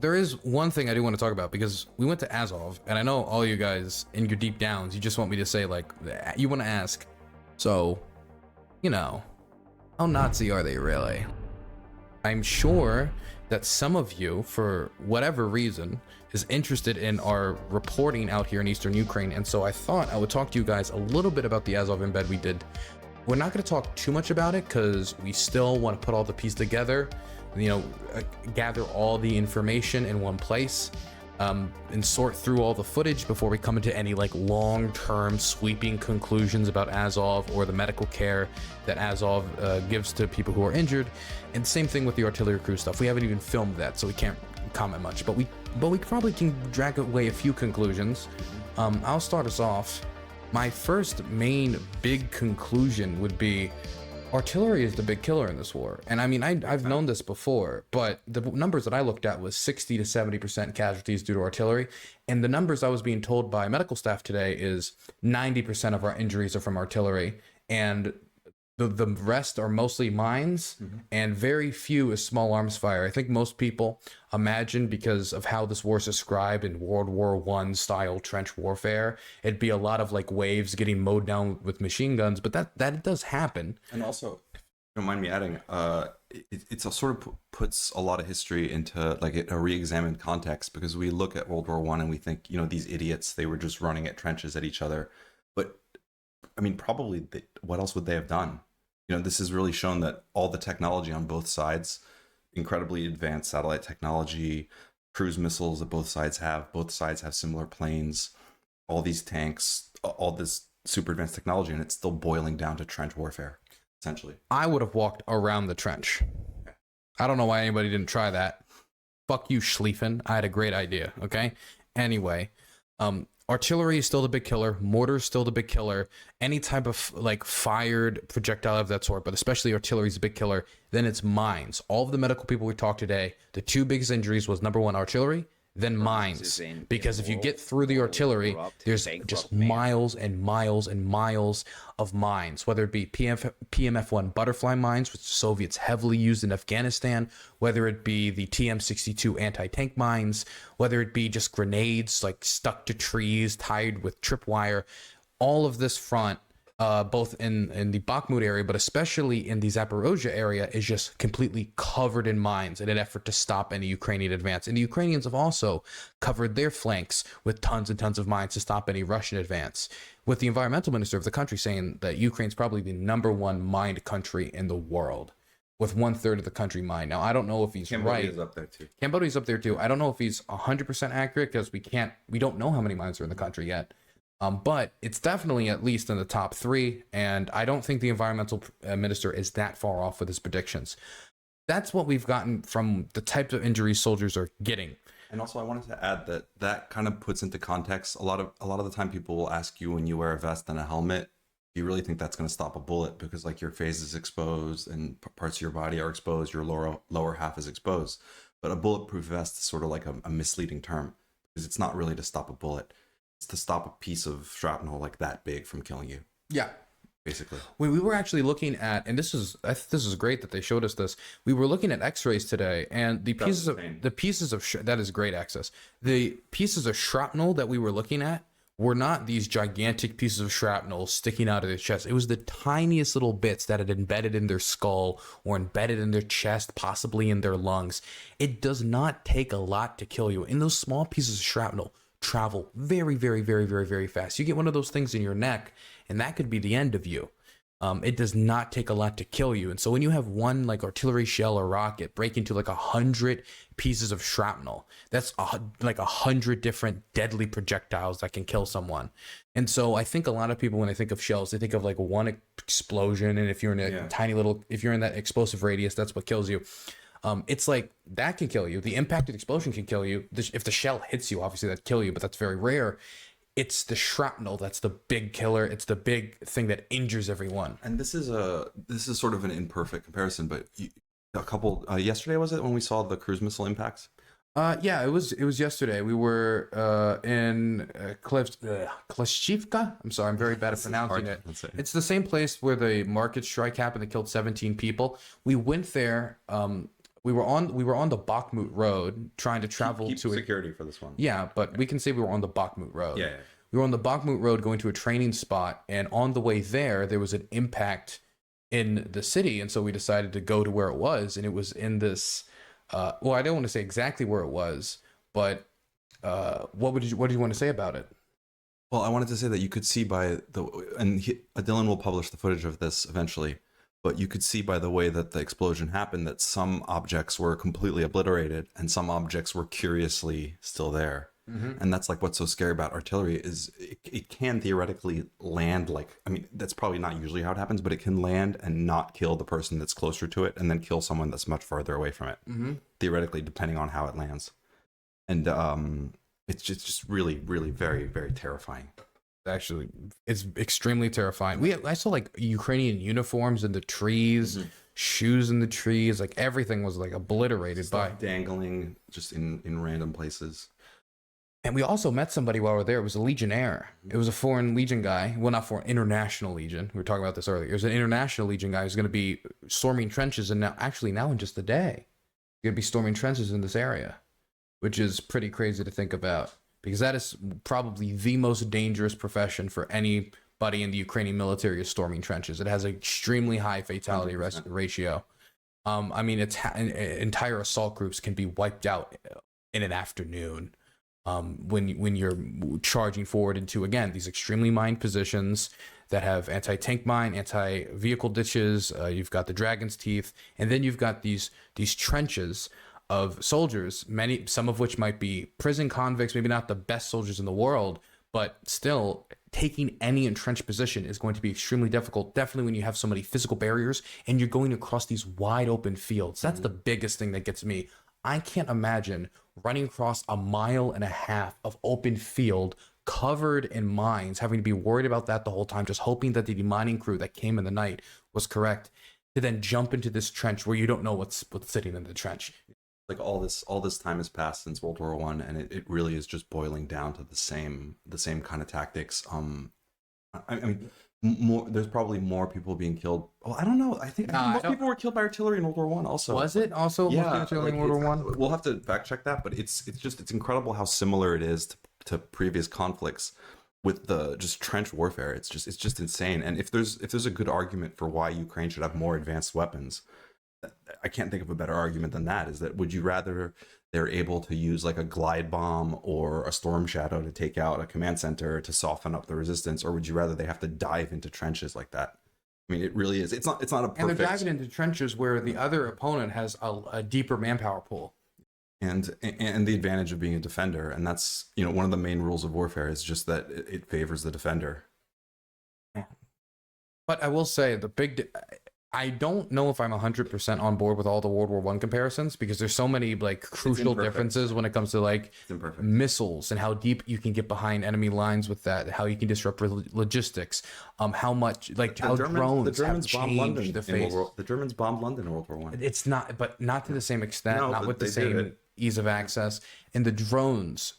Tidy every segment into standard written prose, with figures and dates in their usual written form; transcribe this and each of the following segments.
there is one thing I do want to talk about, because we went to Azov, and I know all you guys in your deep downs, you just want me to say, like, you want to ask, so, you know, how Nazi are they really? I'm sure that some of you, for whatever reason, is interested in our reporting out here in Eastern Ukraine, and so I thought I would talk to you guys a little bit about the Azov embed we did. We're not going to talk too much about it because we still want to put all the pieces together, you know, gather all the information in one place, and sort through all the footage before we come into any like long-term sweeping conclusions about Azov or the medical care that Azov gives to people who are injured. And same thing with the artillery crew stuff. We haven't even filmed that, so we can't comment much, but we probably can drag away a few conclusions. I'll start us off. My first main big conclusion would be artillery is the big killer in this war. And I mean, I've known this before, but the numbers that I looked at was 60 to 70% casualties due to artillery. And the numbers I was being told by medical staff today is 90% of our injuries are from artillery. And the rest are mostly mines, and very few is small arms fire. I think most people imagine, because of how this war is described in World War I style trench warfare, it'd be a lot of like waves getting mowed down with machine guns, but that does happen. And also, if you don't mind me adding, it's a sort of puts a lot of history into like a re-examined context, because we look at World War I and we think, you know, these idiots, they were just running at trenches at each other. But I mean, probably what else would they have done? You know, this has really shown that all the technology on both sides, incredibly advanced satellite technology, cruise missiles that both sides have similar planes, all these tanks, all this super advanced technology, and it's still boiling down to trench warfare, essentially. I would have walked around the trench. I don't know why anybody didn't try that. Fuck you, Schlieffen. I had a great idea, okay? Anyway, artillery is still the big killer. Mortar is still the big killer. Any type of like fired projectile of that sort, but especially artillery is a big killer. Then it's mines. All of the medical people we talked today, the two biggest injuries was number one, artillery, then mines. Because if you get through the artillery, there's just miles and miles and miles of mines, whether it be PMF-1 butterfly mines, which the Soviets heavily used in Afghanistan, whether it be the TM-62 anti-tank mines, whether it be just grenades like stuck to trees, tied with tripwire. All of this front, both in the Bakhmut area, but especially in the Zaporozhye area, is just completely covered in mines in an effort to stop any Ukrainian advance. And the Ukrainians have also covered their flanks with tons and tons of mines to stop any Russian advance, with the environmental minister of the country saying that Ukraine's probably the #1 mined country in the world, with 1/3 of the country mined. Now, I don't know if he's right. Cambodia's up there too. Cambodia's up there too. I don't know if he's 100% accurate, because we don't know how many mines are in the country yet. But it's definitely at least in the top 3, and I don't think the environmental minister is that far off with his predictions. That's what we've gotten from the types of injuries soldiers are getting. And also, I wanted to add that kind of puts into context a lot of the time people will ask you, when you wear a vest and a helmet, do you really think that's going to stop a bullet? Because like your face is exposed and parts of your body are exposed, your lower half is exposed. But a bulletproof vest is sort of like a misleading term, because it's not really to stop a bullet. It's to stop a piece of shrapnel like that big from killing you. Yeah. Basically. When we were actually looking at, and this is great that they showed us this. We were looking at X-rays today, and the pieces of that is great access. The pieces of shrapnel that we were looking at were not these gigantic pieces of shrapnel sticking out of their chest. It was the tiniest little bits that had embedded in their skull or embedded in their chest, possibly in their lungs. It does not take a lot to kill you. And those small pieces of shrapnel travel very, very, very, very, very fast. You get one of those things in your neck, and that could be the end of you. It does not take a lot to kill you. And so when you have one like artillery shell or rocket break into like 100 pieces of shrapnel, that's like 100 different deadly projectiles that can kill someone. And so I think a lot of people, when they think of shells, they think of like one explosion, and if you're in a tiny little, if you're in that explosive radius, that's what kills you. It's like that can kill you. The impacted explosion can kill you. If the shell hits you, obviously that'd kill you, but that's very rare. It's the shrapnel that's the big killer. It's the big thing that injures everyone. And this is sort of an imperfect comparison, but yesterday, was it, when we saw the cruise missile impacts? Yeah, it was yesterday. We were in Klashivka. I'm sorry, I'm very bad at pronouncing it. It's the same place where the market strike happened that killed 17 people. We went there we were on the Bakhmut road trying to travel Keep to security for this one. Yeah, but we can say we were on the Bakhmut road. Yeah. We were on the Bakhmut road going to a training spot, and on the way there was an impact in the city, and so we decided to go to where it was, and it was in this. Well, I don't want to say exactly where it was, but what do you want to say about it? Well, I wanted to say that you could see by Dylan will publish the footage of this eventually, but you could see by the way that the explosion happened that some objects were completely obliterated and some objects were curiously still there. And that's like what's so scary about artillery is it can theoretically land that's probably not usually how it happens, but it can land and not kill the person that's closer to it and then kill someone that's much farther away from it, theoretically, depending on how it lands. And it's just really, really very, very terrifying. Actually, it's extremely terrifying. I saw like Ukrainian uniforms in the trees, shoes in the trees, like everything was like obliterated by dangling just in random places. And we also met somebody while we were there. It was a Legionnaire. It was a foreign Legion guy. Well, not foreign, international Legion. We were talking about this earlier. It was an international Legion guy who's going to be storming trenches, and now in just a day, he's going to be storming trenches in this area, which is pretty crazy to think about, because that is probably the most dangerous profession for anybody in the Ukrainian military is storming trenches. It has an extremely high fatality ratio. I mean, entire assault groups can be wiped out in an afternoon. When you're charging forward into, again, these extremely mined positions that have anti-tank mine, anti-vehicle ditches, you've got the dragon's teeth, and then you've got these trenches of soldiers, some of which might be prison convicts, maybe not the best soldiers in the world, but still taking any entrenched position is going to be extremely difficult, definitely when you have so many physical barriers and you're going across these wide open fields. That's the biggest thing that gets me. I can't imagine running across 1.5 miles of open field covered in mines, having to be worried about that the whole time, just hoping that the demining crew that came in the night was correct, to then jump into this trench where you don't know what's sitting in the trench. Like all this time has passed since World War I, and it really is just boiling down to the same kind of tactics. I mean, there's probably more people being killed. Well, I don't know. I think most people were killed by artillery in World War I. Also, was it also? Yeah, artillery in World War I. We'll have to fact check that, but it's incredible how similar it is to previous conflicts with the just trench warfare. It's just insane. And if there's a good argument for why Ukraine should have more advanced weapons, I can't think of a better argument than that. Is that, would you rather they're able to use like a glide bomb or a storm shadow to take out a command center to soften up the resistance, or would you rather they have to dive into trenches like that? I mean, it really is. It's not a perfect. And they're diving into trenches where the other opponent has a deeper manpower pool. And the advantage of being a defender, and that's, one of the main rules of warfare is just that it favors the defender. But I will say I don't know if I'm 100% on board with all the World War I comparisons, because there's so many like crucial differences when it comes to like missiles and how deep you can get behind enemy lines with that, how you can disrupt logistics, how much like how drones have changed the face. The Germans bombed London in World War I. It's not to the same extent, not with the same ease of access. And the drones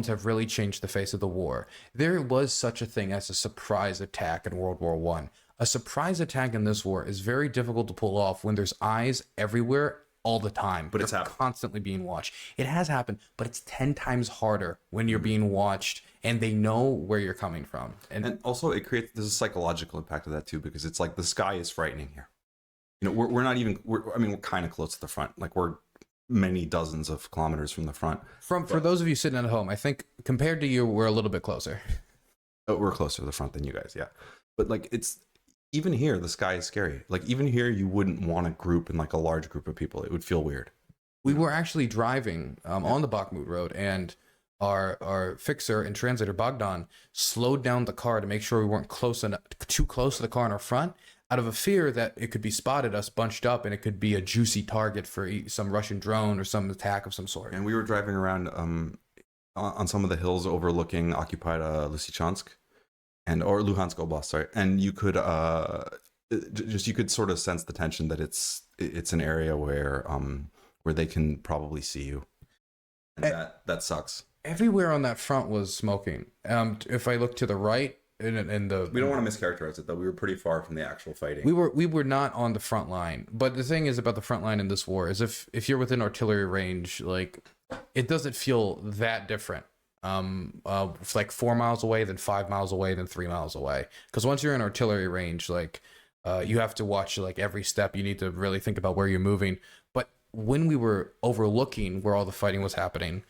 have really changed the face of the war. There was such a thing as a surprise attack in World War I. A surprise attack in this war is very difficult to pull off when there's eyes everywhere all the time. But it's constantly being watched. It has happened, but it's 10 times harder when you're being watched and they know where you're coming from. And also there's a psychological impact of that too, because it's like the sky is frightening here. We're kind of close to the front. Like we're many dozens of kilometers from the front. For those of you sitting at home, I think compared to you, we're a little bit closer. Oh, we're closer to the front than you guys, yeah. But like even here, the sky is scary. Like even here, you wouldn't want to group in like a large group of people. It would feel weird. We were actually driving on the Bakhmut road, and our fixer and translator Bogdan slowed down the car to make sure we weren't too close to the car in our front, out of a fear that it could be spotted us bunched up and it could be a juicy target for some Russian drone or some attack of some sort. And we were driving around on some of the hills overlooking occupied Lysychansk. Or Luhansk Oblast, sorry, and you could you could sort of sense the tension that it's an area where they can probably see you, and that sucks. Everywhere on that front was smoking. If I look to the right, in the. We don't want to mischaracterize it though. We were pretty far from the actual fighting. We were not on the front line, but the thing is about the front line in this war is if you're within artillery range, like it doesn't feel that different. It's like 4 miles away, then 5 miles away, then 3 miles away. Because once you're in artillery range, like you have to watch like every step. You need to really think about where you're moving. But when we were overlooking where all the fighting was happening,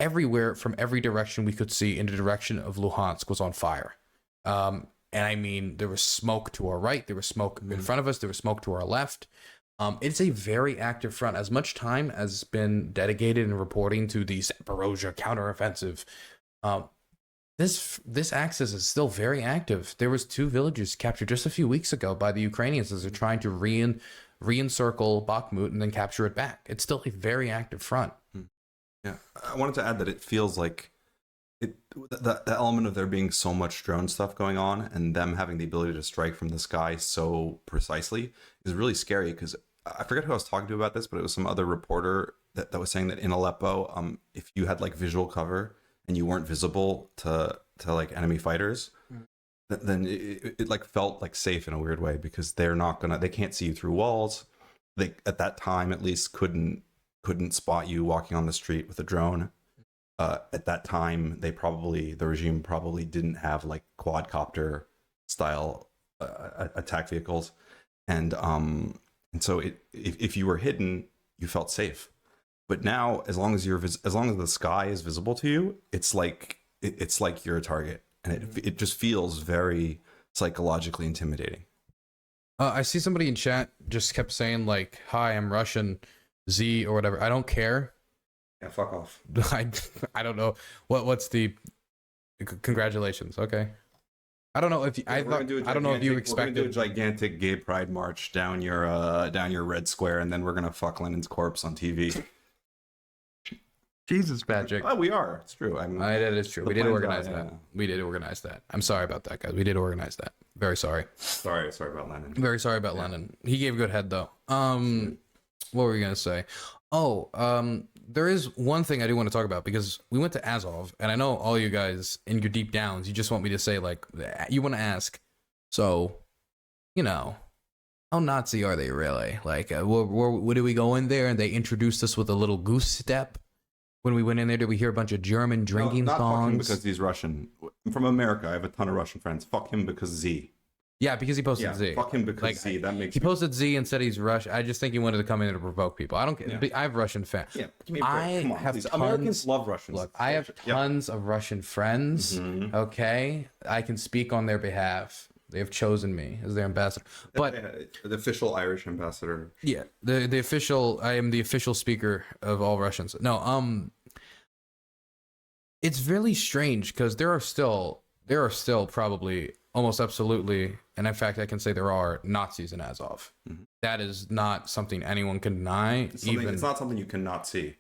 everywhere from every direction we could see in the direction of Luhansk was on fire. And I mean, there was smoke to our right, there was smoke in front of us, there was smoke to our left. It's a very active front. As much time has been dedicated in reporting to the Zaporozhye counteroffensive, this axis is still very active. There was 2 villages captured just a few weeks ago by the Ukrainians as they're trying to re-encircle Bakhmut and then capture it back. It's still a very active front. Yeah, I wanted to add that it feels like the element of there being so much drone stuff going on and them having the ability to strike from the sky so precisely is really scary, because I forget who I was talking to about this, but it was some other reporter that was saying that in Aleppo, if you had like visual cover and you weren't visible to like enemy fighters, then it like felt like safe in a weird way, because they can't see you through walls. They at that time at least couldn't spot you walking on the street with a drone. At that time, the regime probably didn't have like quadcopter style attack vehicles, and so if you were hidden, you felt safe. But now, as long as the sky is visible to you, it's like you're a target, and it just feels very psychologically intimidating. I see somebody in chat just kept saying like, "Hi, I'm Russian, Z or whatever." I don't care. Yeah, fuck off. I don't know what's the congratulations. Okay, I don't know if I don't know if you expected. We're gonna do a gigantic gay pride march down your red square, and then we're gonna fuck Lenin's corpse on TV. Jesus, Patrick. Oh, we are. It's true. That is true. We did organize that. Yeah. We did organize that. I'm sorry about that, guys. We did organize that. Very sorry. Sorry about Lenin. Very sorry about Lenin. He gave a good head though. What were we gonna say? Oh, there is one thing I do want to talk about, because we went to Azov, and I know all you guys in your deep downs, you just want me to say, like, you want to ask, so, how Nazi are they really? Like, where did we go in there and they introduced us with a little goose step? When we went in there, did we hear a bunch of German drinking songs? Not fuck him because he's Russian. I'm from America. I have a ton of Russian friends. Fuck him because Z. Yeah, because he posted Z. Fuck him because Z. That makes he posted Z and said he's Russian. I just think he wanted to come in to provoke people. I don't care. Yeah. I have Russian fans. Yeah, give me a break. Come on, have tons, Americans love Russians. Look, I have tons of Russian friends. Mm-hmm. Okay, I can speak on their behalf. They have chosen me as their ambassador. But the official Irish ambassador. Yeah, the official. I am the official speaker of all Russians. No, it's really strange because there are still probably almost absolutely, and in fact I can say there are Nazis in Azov. Mm-hmm. That is not something anyone can deny. It's not something you cannot see.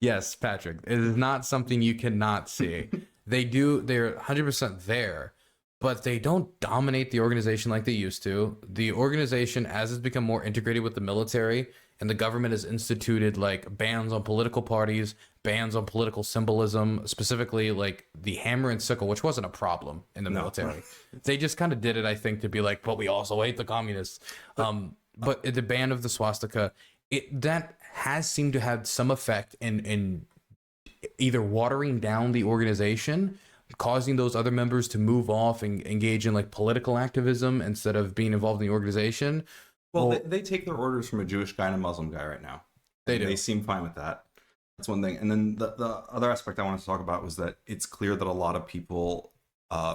Yes, Patrick, it is not something you cannot see. They're 100% there, but they don't dominate the organization like they used to. The organization, as it's become more integrated with the military, and the government has instituted like bans on political parties, bans on political symbolism, specifically like the hammer and sickle, which wasn't a problem in the military. They just kind of did it, I think, to be like, but we also hate the communists. But the ban of the swastika, that has seemed to have some effect in either watering down the organization, causing those other members to move off and engage in like political activism instead of being involved in the organization. Well, they take their orders from a Jewish guy and a Muslim guy right now. They do. They seem fine with that. That's one thing. And then the other aspect I wanted to talk about was that it's clear that a lot of people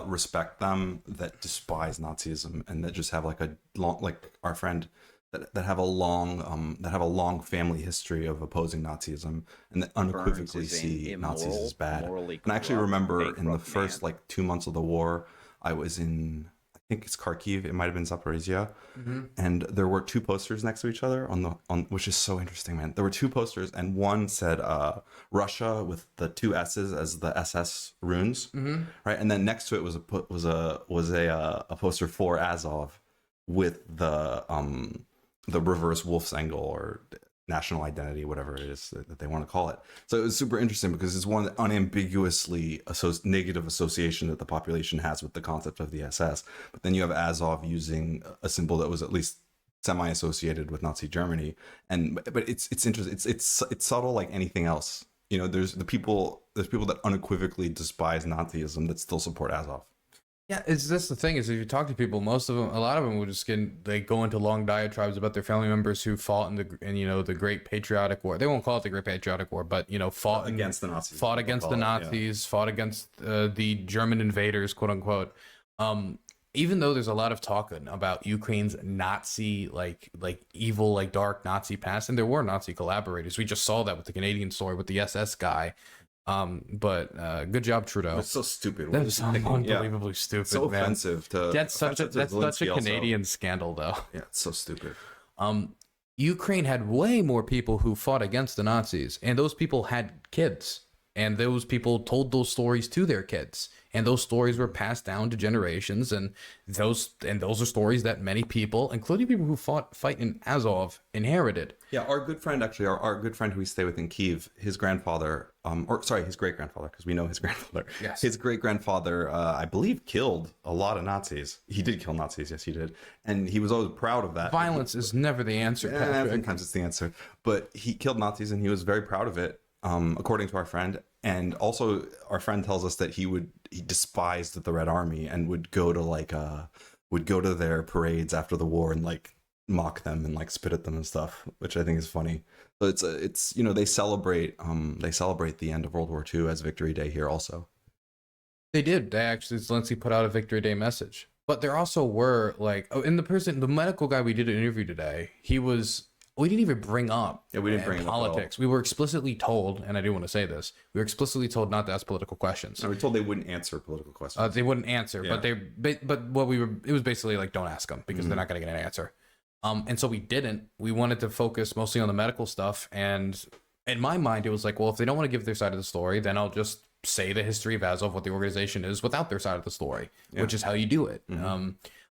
respect them that despise Nazism and that just have like a long, like our friend, that have a long family history of opposing Nazism and that unequivocally see Nazis as bad. And I actually remember in the first like 2 months of the war, I was in, I think it's Kharkiv, it might have been Zaporizhia, and there were 2 posters next to each other on which is so interesting, man. There were 2 posters, and one said Russia with the 2 S's as the SS runes, right? And then next to it was a poster for Azov with the reverse wolf's angle or national identity, whatever it is that they want to call it. So it was super interesting because it's one unambiguously negative association that the population has with the concept of the SS. But then you have Azov using a symbol that was at least semi-associated with Nazi Germany, but it's interesting. It's subtle like anything else. You know, there's people that unequivocally despise Nazism that still support Azov. Yeah, it's just the thing is, if you talk to people, a lot of them will just they go into long diatribes about their family members who fought in you know, the Great Patriotic War. They won't call it the Great Patriotic War, but you know, fought against the Nazis, fought against the German invaders, quote unquote. Even though there's a lot of talk about Ukraine's Nazi like evil, like dark Nazi past, and there were Nazi collaborators. We just saw that with the Canadian story with the SS guy. But good job, Trudeau. It's so stupid. That was unbelievably stupid. So offensive to that's such a Canadian also. Scandal, though. Yeah, it's so stupid. Ukraine had way more people who fought against the Nazis, and those people had kids, and those people told those stories to their kids, and those stories were passed down to generations, and those are stories that many people, including people who fight in Azov, inherited. Yeah, our good friend, actually, our good friend who we stay with in Kyiv, his grandfather, his great-grandfather, because we know his grandfather. Yes. His great-grandfather, I believe, killed a lot of Nazis. He did kill Nazis, yes, he did. And he was always proud of that. Violence is never the answer, Patrick. Sometimes it's the answer. But he killed Nazis, and he was very proud of it, according to our friend. And also, our friend tells us that he despised the Red Army and would go to their parades after the war and like mock them and like spit at them and stuff, which I think is funny. So it's you know, they celebrate the end of World War II as Victory Day here also. They did. They actually, Zelensky put out a Victory Day message. But there also were like, the medical guy we did an interview today, we didn't even bring up politics. We were explicitly told, and I do want to say this, we were explicitly told not to ask political questions. No, we were told they wouldn't answer political questions. They wouldn't answer, yeah. It was basically like, don't ask them because they're not going to get an answer. And so we didn't. We wanted to focus mostly on the medical stuff. And in my mind, it was like, well, if they don't want to give their side of the story, then I'll just say the history of Azov, what the organization is, without their side of the story, which is how you do it.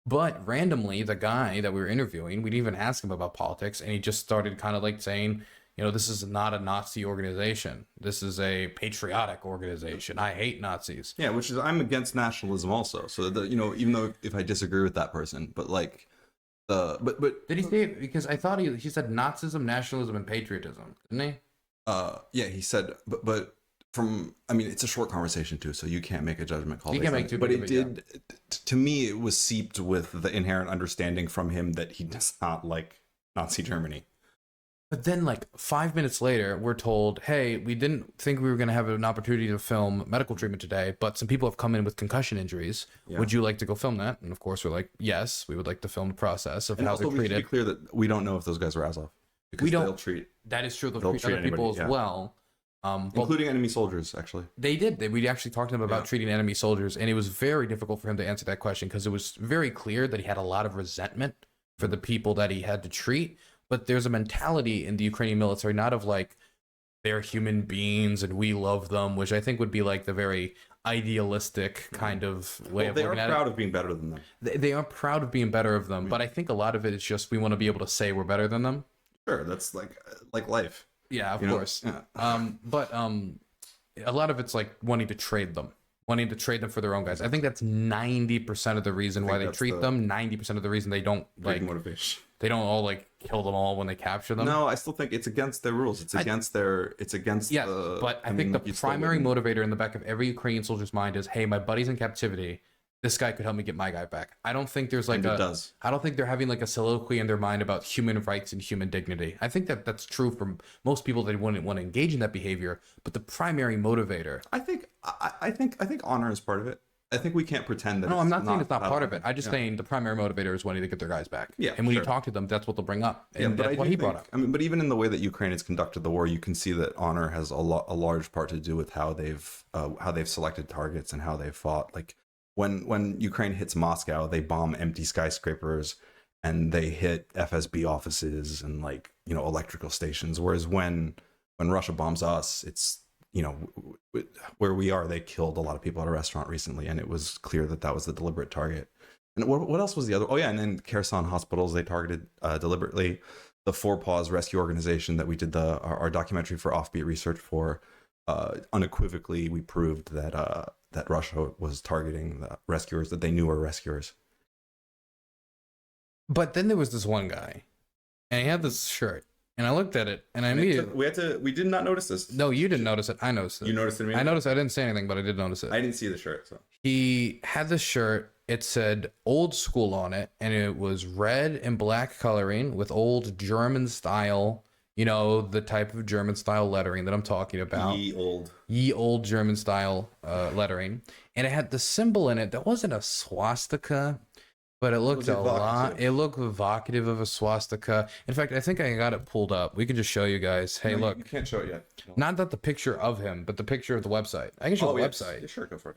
But randomly, the guy that we were interviewing, we didn't even ask him about politics, and he just started kind of like saying, you know, this is not a Nazi organization. This is a patriotic organization. I hate Nazis. Yeah, which is, I'm against nationalism also. So, you know, even though if I disagree with that person, but like, but did he say it? Because I thought he said Nazism, nationalism, and patriotism, didn't he? Yeah, he said, but it's a short conversation too, so you can't make a judgment call. You can't make too but big it of did, to me, it was seeped with the inherent understanding from him that he does not like Nazi Germany. But then, like 5 minutes later, we're told, hey, we didn't think we were going to have an opportunity to film medical treatment today, but some people have come in with concussion injuries. Yeah. Would you like to go film that? And of course, we're like, yes, we would like to film the process of how they're treated. To be clear that we don't know if those guys were Azov. Because they'll treat. That is true. They'll treat other people as well. Including enemy soldiers, actually. They did. We actually talked to him about treating enemy soldiers, and it was very difficult for him to answer that question because it was very clear that he had a lot of resentment for the people that he had to treat. But there's a mentality in the Ukrainian military, not of like, they're human beings and we love them, which I think would be like the very idealistic kind of way of looking at it. They are proud of being better than them. They are proud of being better of them, but I think a lot of it is just we want to be able to say we're better than them. Sure, that's like life. Yeah, of course. Yeah. But a lot of it's like wanting to trade them for their own guys. I think that's 90% of the reason why they treat them. 90% of the reason they don't like motivation. They don't all like kill them all when they capture them. No, I still think it's against their rules. It's against yeah, but I think the primary motivator in the back of every Ukrainian soldier's mind is, hey, my buddy's in captivity. This guy could help me get my guy back. I don't think there's like I don't think they're having like a soliloquy in their mind about human rights and human dignity. I think that that's true for most people that wouldn't want to engage in that behavior. But the primary motivator, I think honor is part of it. I think we can't pretend that. No, I'm not saying it's not part of it. I'm just saying the primary motivator is wanting to get their guys back. Yeah, and when you talk to them, that's what they'll bring up. And that's what he brought up. I mean, but even in the way that Ukraine has conducted the war, you can see that honor has a large part to do with how they've selected targets and how they've fought. Like when Ukraine hits Moscow, they bomb empty skyscrapers and they hit FSB offices and like, you know, electrical stations. Whereas when Russia bombs us, it's, you know, where we are, they killed a lot of people at a restaurant recently, and it was clear that was the deliberate target. And what else was the other? Oh yeah, and then Kherson hospitals they targeted deliberately. the Four Paws Rescue Organization that we did our documentary for Offbeat Research for, unequivocally we proved that that Russia was targeting the rescuers that they knew were rescuers. But then there was this one guy, and he had this shirt, and I looked at it, and I immediately we did not notice this. No, you didn't notice it. I noticed it. You noticed it immediately? I noticed. I didn't say anything, but I did notice it. I didn't see the shirt. So he had this shirt. It said old school on it, and it was red and black coloring with old German style, you know, the type of German style lettering that I'm talking about. Ye old German style lettering. And it had the symbol in it that wasn't a swastika, but it looked it looked evocative of a swastika. In fact, I think I got it pulled up. We can just show you guys. Hey, look. You can't show it yet. No. Not that the picture of him, but the picture of the website. I can show the website. Yeah, sure, go for it.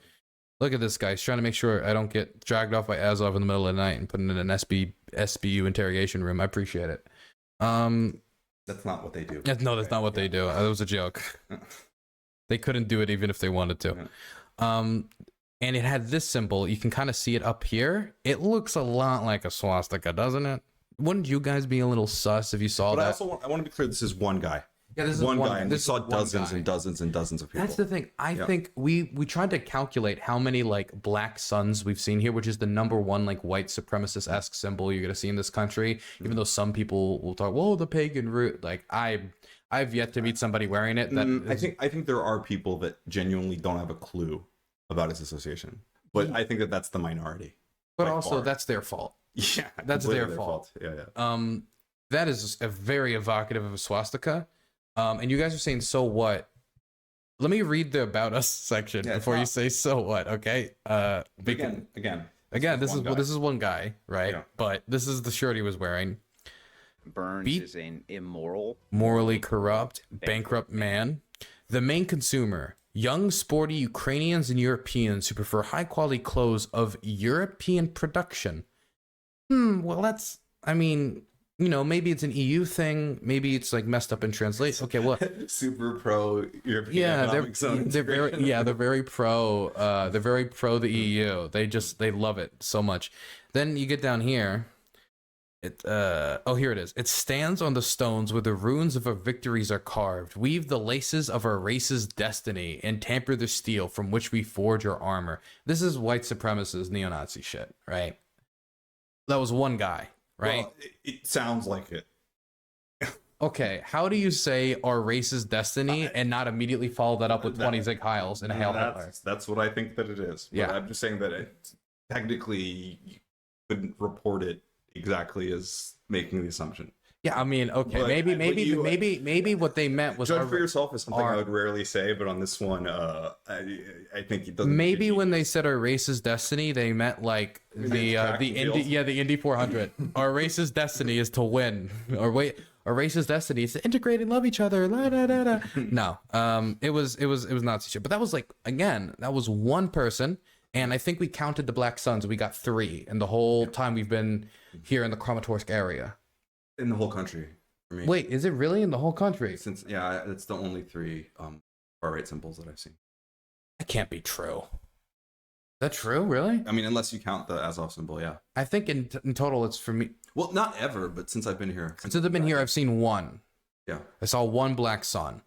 Look at this guy. He's trying to make sure I don't get dragged off by Azov in the middle of the night and put in an SBU interrogation room. I appreciate it. That's not what they do. No, that's not what they do. That was a joke. They couldn't do it even if they wanted to. And it had this symbol. You can kind of see it up here. It looks a lot like a swastika, doesn't it? Wouldn't you guys be a little sus if you saw that? I want to be clear. This is one guy. Yeah, this is one guy, and we saw dozens and dozens and dozens of people. That's the thing. I think we tried to calculate how many like black suns we've seen here, which is the #1 like white supremacist-esque symbol you're gonna see in this country. Even though some people will talk, "Whoa, the pagan root." Like I've yet to meet somebody wearing it. That I think there are people that genuinely don't have a clue about its association, but I think that's the minority. But also, that's their fault. Yeah, that's their fault. Yeah. That is a very evocative of a swastika. And you guys are saying, so what? Let me read the about us section before you say so what, okay? Again, this is one guy, right? Yeah. But this is the shirt he was wearing. Burns is an immoral, morally corrupt, bankrupt man. The main consumer, young, sporty Ukrainians and Europeans who prefer high-quality clothes of European production. Well, that's, I mean... You know, maybe it's an EU thing. Maybe it's like messed up in translation. Okay, what? Super pro European. Yeah, they're very pro. They're very pro the EU. They love it so much. Then you get down here. Here it is. It stands on the stones where the runes of our victories are carved. Weave the laces of our race's destiny and tamper the steel from which we forge our armor. This is white supremacist neo-Nazi shit, right? That was one guy. Right? Well, it sounds like it. Okay, how do you say our race's destiny and not immediately follow that up with 20 Zig Heils and a Hail Hitler? That's what I think that it is. But I'm just saying that technically you couldn't report it exactly as making the assumption. Yeah, I mean, okay, but maybe what they meant was judge for yourself is something I would rarely say, but on this one, I think it doesn't. Maybe when they said our race's destiny, they meant like the Indy 400. Our race's destiny is to win. Our race's destiny is to integrate and love each other. La, da, da, da. No, it was Nazi shit. But that was like, again, that was one person, and I think we counted the Black Suns. We got 3 in the whole time we've been here in the Kramatorsk area. In the whole country. For me. Wait, is it really in the whole country? It's the only 3 far-right symbols that I've seen. That can't be true. Is that true, really? I mean, unless you count the Azov symbol, yeah. I think in total it's for me. Well, not ever, but since I've been here. Since I've been here, I've seen 1. Yeah. I saw 1 black sun.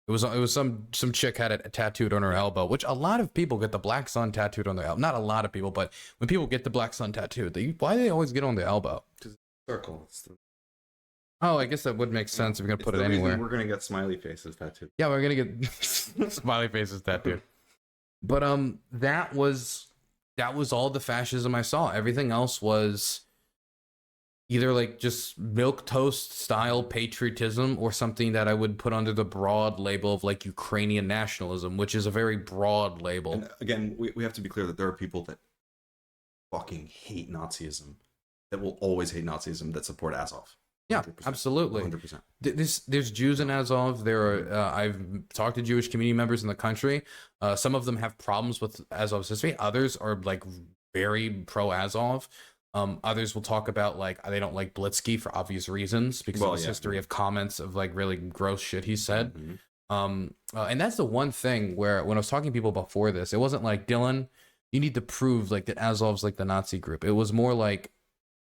It was some chick had it tattooed on her elbow, which a lot of people get the black sun tattooed on their elbow. Not a lot of people, but when people get the black sun tattooed, why do they always get on their elbow? Because it's a circle. Oh, I guess that would make sense if you're gonna put it anywhere. We're gonna get smiley faces tattooed. Yeah, we're gonna get smiley faces tattooed. But that was all the fascism I saw. Everything else was either like just milquetoast style patriotism or something that I would put under the broad label of like Ukrainian nationalism, which is a very broad label. And again, we have to be clear that there are people that fucking hate Nazism, that will always hate Nazism, that support Azov. Yeah, 100%, absolutely. 100%. There's Jews in Azov. There are I've talked to Jewish community members in the country. Some of them have problems with Azov's history. Others are like very pro Azov. Others will talk about like they don't like Blitzky for obvious reasons because of his history of comments of like really gross shit he said. And that's the one thing where when I was talking to people before this, it wasn't like, Dylan, you need to prove like that Azov's like the Nazi group. It was more like,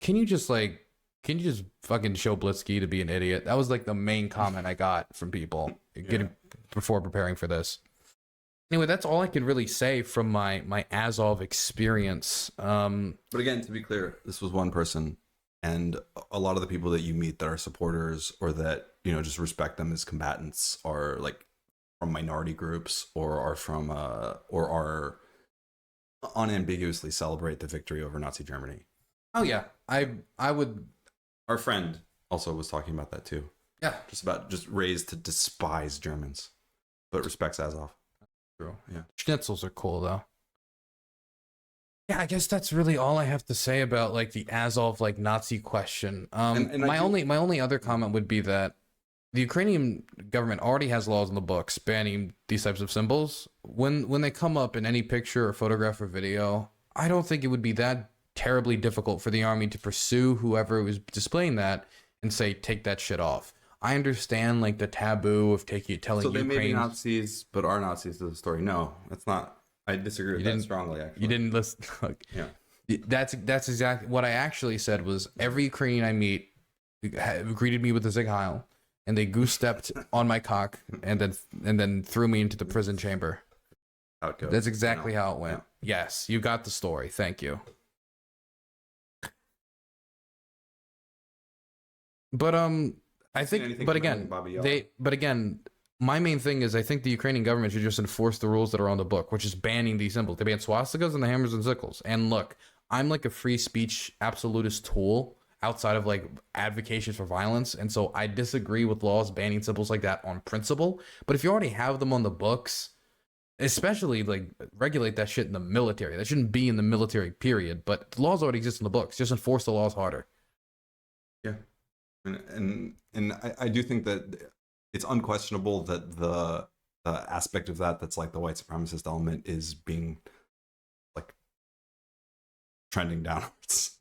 can you just like can you just fucking show Blitzky to be an idiot? That was like the main comment I got from people getting before preparing for this. Anyway, that's all I can really say from my Azov experience. But again, to be clear, this was one person, and a lot of the people that you meet that are supporters or that, you know, just respect them as combatants are like from minority groups or are from or are unambiguously celebrate the victory over Nazi Germany. Oh yeah, I would. Our friend also was talking about that too. Yeah, just raised to despise Germans, but respects Azov. True. Yeah. Schnitzels are cool though. Yeah, I guess that's really all I have to say about like the Azov like Nazi question. And my only other comment would be that the Ukrainian government already has laws in the books banning these types of symbols. When they come up in any picture or photograph or video, I don't think it would be that terribly difficult for the army to pursue whoever was displaying that and say, take that shit off. I understand like the taboo of telling So they Ukraine, may be Nazis, but are Nazis to the story. No, that's not. I disagree with that strongly. Actually, you didn't listen. Look, yeah, that's exactly what I actually said. Was every Ukrainian I meet greeted me with a Zig Heil, and they goose stepped on my cock, and then threw me into the prison chamber. How it goes. That's exactly how it went. Yeah. Yes, you got the story. Thank you. But I think, but again, my main thing is I think the Ukrainian government should just enforce the rules that are on the book, which is banning these symbols. They ban swastikas and the hammers and sickles. And look, I'm like a free speech absolutist tool outside of like advocations for violence, and so I disagree with laws banning symbols like that on principle. But if you already have them on the books, especially like regulate that shit in the military. That shouldn't be in the military, period. But the laws already exist in the books. Just enforce the laws harder. Yeah. And I do think that it's unquestionable that the aspect of that that's like the white supremacist element is being like trending downwards.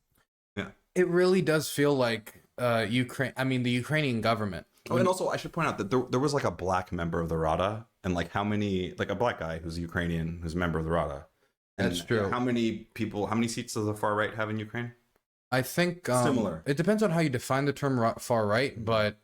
Yeah, it really does feel like Ukraine. I mean, the Ukrainian government. Oh, and also I should point out that there was like a black member of the Rada, and like how many, like a black guy who's Ukrainian who's a member of the Rada. And that's true. How many seats does the far right have in Ukraine? I think similar. It depends on how you define the term far right, but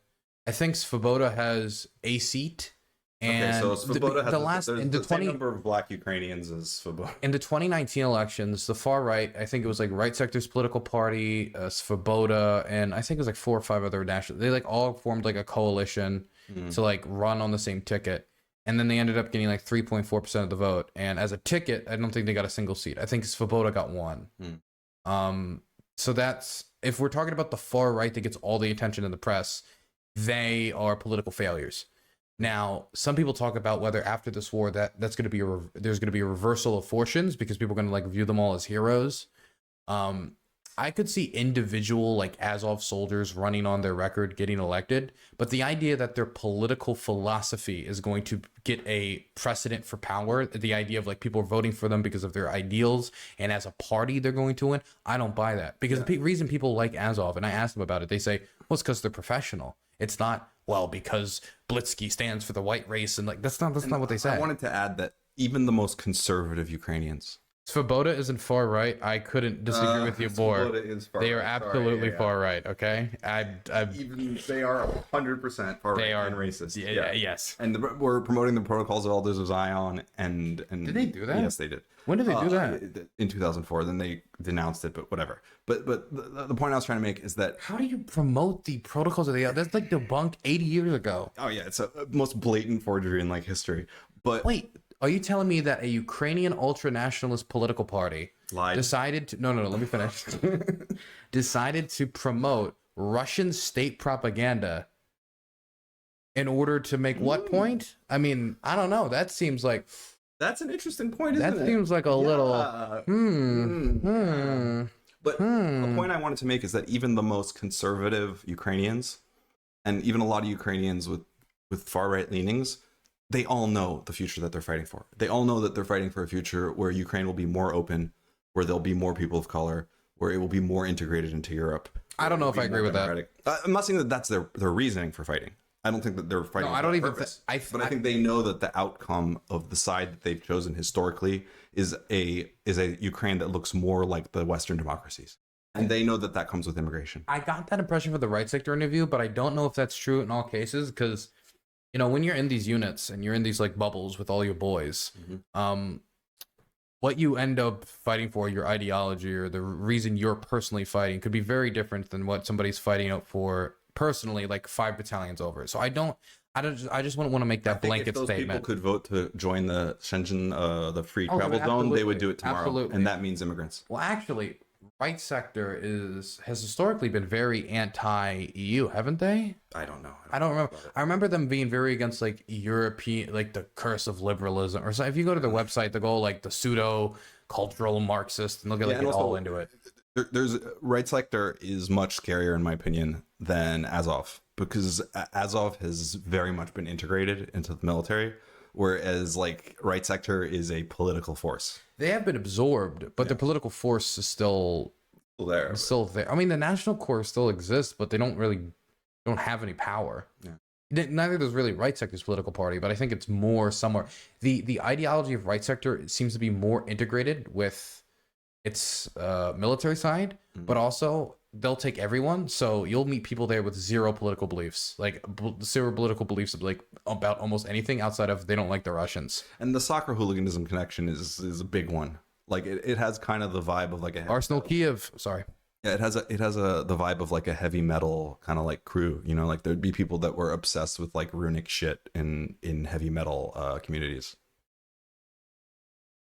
I think Svoboda has a seat. And okay, so Svoboda has the same number of black Ukrainians as Svoboda. In the 2019 elections, the far right, I think it was like Right Sector's political party, Svoboda, and I think it was like 4 or 5 other national. They like all formed like a coalition to like run on the same ticket. And then they ended up getting like 3.4% of the vote. And as a ticket, I don't think they got a single seat. I think Svoboda got one. So that's, if we're talking about the far right that gets all the attention in the press, they are political failures. Now, some people talk about whether after this war that's going to be there's going to be a reversal of fortunes because people are going to like view them all as heroes. I could see individual like Azov soldiers running on their record getting elected, but the idea that their political philosophy is going to get a precedent for power, the idea of like people are voting for them because of their ideals and as a party they're going to win, I don't buy that. Because the reason people like Azov, and I asked them about it, they say, well, it's because they're professional. It's not, well, because Blitzky stands for the white race, and like that's not what they say. I wanted to add that even the most conservative Ukrainians, Svoboda isn't far right. I couldn't disagree with you more. They are absolutely far right. Okay, even they are 100% far right and racist. Yes. And we're promoting the protocols of Elders of Zion. And did they do that? Yes, they did. When did they do that? In 2004. Then they denounced it, but whatever. But the point I was trying to make is that how do you promote the protocols of the that's like debunked 80 years ago? Oh yeah, it's a most blatant forgery in like history. But wait. Are you telling me that a Ukrainian ultra-nationalist political party decided to... No, let me finish. decided to promote Russian state propaganda in order to make what point? I mean, I don't know. That seems like... That's an interesting point, isn't it? That seems like a little... But the point I wanted to make is that even the most conservative Ukrainians, and even a lot of Ukrainians with far-right leanings, they all know the future that they're fighting for. They all know that they're fighting for a future where Ukraine will be more open, where there'll be more people of color, where it will be more integrated into Europe. I don't know if I agree with that. I'm not saying that that's their reasoning for fighting. I don't think that they're fighting for that purpose. But I think they know that the outcome of the side that they've chosen historically is a Ukraine that looks more like the Western democracies. And they know that that comes with immigration. I got that impression for the right sector interview, but I don't know if that's true in all cases, because, you know, when you're in these units and you're in these like bubbles with all your boys, what you end up fighting for, your ideology or the reason you're personally fighting, could be very different than what somebody's fighting out for personally, like 5 battalions over. So I just wouldn't want to make that blanket if those statement. people could vote to join the Shenzhen, the free Oh, travel zone, they would do it tomorrow. Absolutely. And that means immigrants. Well, actually, right sector has historically been very anti-EU, haven't they? I don't know. I don't remember. I remember them being very against like European, like the curse of liberalism, or so. If you go to the website, they go like the pseudo cultural Marxist, and they'll get like and get also, all into it. There's right sector is much scarier in my opinion than Azov, because Azov has very much been integrated into the military, whereas like right sector is a political force. They have been absorbed, but the political force is still there. Still there. I mean, the National Corps still exists, but they don't have any power. Yeah. Neither does really right sector's political party, but I think it's more somewhere. The ideology of right sector seems to be more integrated with its military side, but also they'll take everyone. So you'll meet people there with zero political beliefs, like zero political beliefs like about almost anything outside of they don't like the Russians. And the soccer hooliganism connection is a big one. Like it has kind of the vibe of like a Arsenal Kiev. Sorry. Yeah, it has the vibe of like a heavy metal kind of like crew. You know, like there'd be people that were obsessed with like runic shit in heavy metal communities.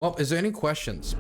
Well, is there any questions?